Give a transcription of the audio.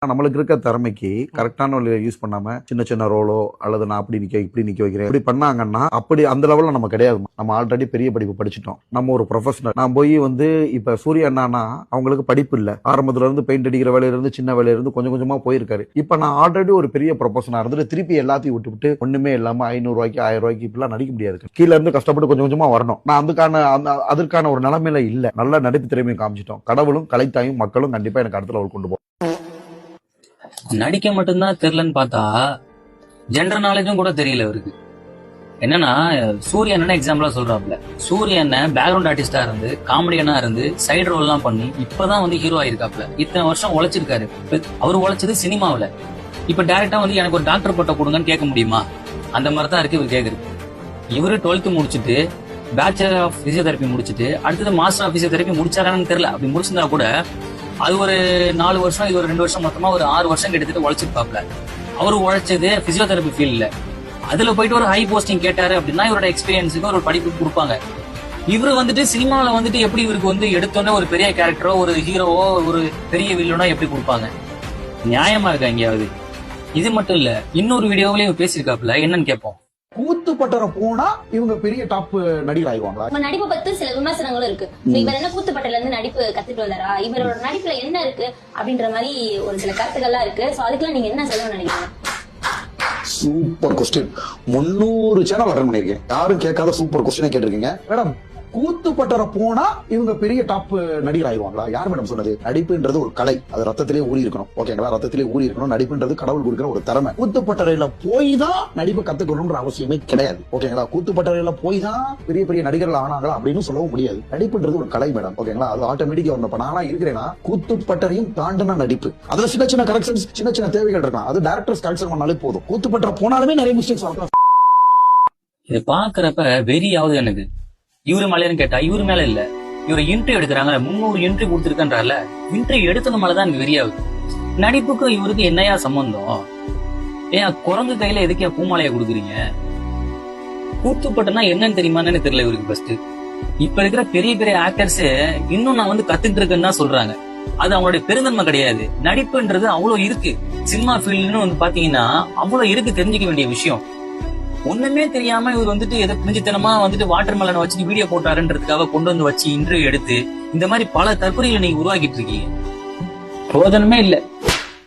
நம்மளுக்கு இருக்க திறமைக்கு கரெக்டான யூஸ் பண்ணாம சின்ன சின்ன ரோலோ அல்லது நான் அப்படி நிக்க இப்படி நிக்க வைக்கிறேன் இப்படி பண்ணாங்கன்னா அப்படி அந்த லெவல்ல நம்ம கிடையாது. நம்ம ஆல்ரெடி பெரிய படிப்பு படிச்சுட்டோம், நம்ம ஒரு ப்ரொஃபஷனல். நான் போய் இப்ப சூர்யா அண்ணானா அவங்களுக்கு படிப்பு இல்ல, ஆரம்பத்துல இருந்து பெயிண்ட் அடிக்கிற வேலையில இருந்து சின்ன வேலையில இருந்து கொஞ்சம் கொஞ்சமா போயிருக்காரு. இப்ப நான் ஆல்ரெடி ஒரு பெரிய ப்ரொஃபஷனா இருந்துட்டு திருப்பி எல்லாத்தையும் விட்டுவிட்டு ஒண்ணுமே இல்லாம 500 ரூபாய்க்கு 1000 ரூபாய்க்கு இப்பெல்லாம் நடிக்க முடியாது. கீழ இருந்து கஷ்டப்பட்டு கொஞ்சம் கொஞ்சமா வரணும். நான் அதற்கான ஒரு நிலைமையில இல்ல. நல்ல நடிப்பு திறமையை காமிச்சிட்டோம். கடவுளும் கலைத்தாயும் மக்களும் கண்டிப்பா எனக்கு அடுத்த லெவல் கொண்டு போகும். நடிக்க மட்டும்தான் தெரியலன்னு பார்த்தா ஜென்ரல் நாலேஜும் கூட தெரியல அவருக்கு. என்னன்னா சூர்யா என்ன எக்ஸாம்பிளா சொல்றாப்ல, சூர்யா என்ன பேக்ரவுண்ட் ஆர்டிஸ்டா இருந்து காமெடியனா இருந்து சைடு ரோல் எல்லாம் பண்ணி இப்பதான் ஹீரோ ஆயிருக்காப்ல. இத்தனை வருஷம் உழைச்சிருக்காரு. அவரு உழைச்சது சினிமாவில. இப்ப டைரக்டா எனக்கு ஒரு டாக்டர் பட்டம் கொடுங்கன்னு கேட்க முடியுமா? அந்த மாதிரி தான் இருக்கு இவர் கேக்குறது. இவரு 12th முடிச்சுட்டு பேச்சுலர் ஆஃப் பிசியோதெரபி முடிச்சுட்டு அடுத்தது மாஸ்டர் ஆஃப் பிசியோதெரபி முடிச்சாரான்னு தெரியல. அப்படி முடிச்சிருந்தா கூட அது ஒரு 4 வருஷம், இது ஒரு 2 வருஷம், மொத்தமா ஒரு 6 வருஷம் கிட்டத்தட்ட உழைச்சிருப்பாப்ல. அவரு உழைச்சது பிசியோதெரபி ஃபீல்ட்ல. அதுல போயிட்டு ஒரு ஹை போஸ்டிங் கேட்டாரு அப்படின்னா இவரோட எக்ஸ்பீரியன்ஸுக்கு ஒரு படிப்பு கொடுப்பாங்க. இவரு சினிமாவில எப்படி இவருக்கு எடுத்தோன்னே ஒரு பெரிய கேரக்டரோ ஒரு ஹீரோவோ ஒரு பெரிய வில்லனோ எப்படி கொடுப்பாங்க? நியாயமா இருக்கா எங்கேயாவது? இது மட்டும் இல்ல, இன்னொரு வீடியோவில இவர் பேசியிருக்காப்ல, என்னன்னு கேட்போம். கூத்து பட்டறை போனா இவங்க பெரிய டாப் நடிகர் ஆயிடுவாங்களா? நடிப்பு பத்தி சில விமர்சனங்களும் இருக்கு. இவர் என்ன கூத்து பட்டறையில இருந்து நடிப்பு கத்துட்டு வந்தாரா, இவரோட நடிப்புல என்ன இருக்கு அப்படின்ற மாதிரி ஒரு சில கருத்துக்கள்லாம் இருக்கு. சோ அதுக்கெல்லாம் நீங்க என்ன சொல்ல நினைக்கிறீங்க? Super question. 300 சேனல் அட்டன் பண்ணிருக்கேன், யாரும் கேட்காத சூப்பர் கொஸ்டினை கேட்டிருக்கீங்க மேடம். கூத்து பட்டறை போனா இவங்க பெரிய டாப் நடிகர் ஆயிடுவாங்களா? யார் மேடம் சொன்னது? நடிப்புன்றது ஒரு கலை, அது ரத்தத்திலே ஊறி இருக்கணும். ஓகேங்களா? ரத்தத்திலே ஊறி இருக்கணும். நடிப்புன்றது கடவுள் கொடுக்கிற ஒரு திறமை. கூத்து பட்டறையில போய் தான் நடிப்பு கத்துக்கணும்ன்ற அவசியமே கிடையாது. ஓகேங்களா? கூத்து பட்டறையில போய் தான் பெரிய பெரிய நடிகர்கள் ஆனாங்களா அப்படின்னு சொல்லவும் முடியாது. நடிப்புன்றது ஒரு கலை மேடம். ஓகேங்களா? அது ஆட்டோமேட்டிக்கா வரணும். நானா இருக்கிறேன்னா கூத்து பட்டறையும் தாண்டின நடிப்பு, அதுல சின்ன சின்ன கரெக்ஷன்ஸ், சின்ன சின்ன தேவைகள் இருக்கலாம். அது டைரக்டர்ஸ் கரெக்ஷன் பண்ணாலே போதும். கூத்து பட்டறை போனாலுமே நிறைய மிஸ்டேக்ஸ் வரலாம். இதை பாக்குறப்ப வெறியாவது எனக்கு. இவரு மேலேன்னு கேட்டா இவரு மேல இல்ல, இவரு இன்டர்வியூ எடுக்கிறாங்க, 300 இன்டர்வியூ கொடுத்துருக்கன்றல இன்டர்வியூ எடுத்தது மேலதான் எனக்கு வெறியாகுது. நடிப்புக்கும் இவருக்கு என்னையா சம்பந்தம்? ஏன் குரங்கு கையில எதுக்கே பூமாலையா கொடுக்குறீங்க? கூத்துப்பட்டனா என்னன்னு தெரியுமான்னு தெரியல இவருக்கு. ஃபர்ஸ்ட் இப்ப இருக்கிற பெரிய பெரிய ஆக்டர்ஸ் இன்னும் நான் கத்துட்டு இருக்கேன்னு தான் சொல்றாங்க. அது அவங்களுடைய பெருந்தன்மை கிடையாது. நடிப்புன்றது அவ்வளவு இருக்கு. சினிமா ஃபீல்டுன்னு பாத்தீங்கன்னா அவ்வளவு இருக்கு, தெரிஞ்சுக்க வேண்டிய விஷயம். ஒண்ணுமே தெரியாம இவர் எதை பிரிஞ்சுத்தனமா வாட்டர் மெலன் வச்சு வீடியோ போட்டாருன்றதுக்காக கொண்டு வச்சு இன்டர்வியூ எடுத்து இந்த மாதிரி பல தற்கொலைகளை நீங்க உருவாக்கிட்டு இருக்கீங்க. பிரயோஜனமே இல்ல.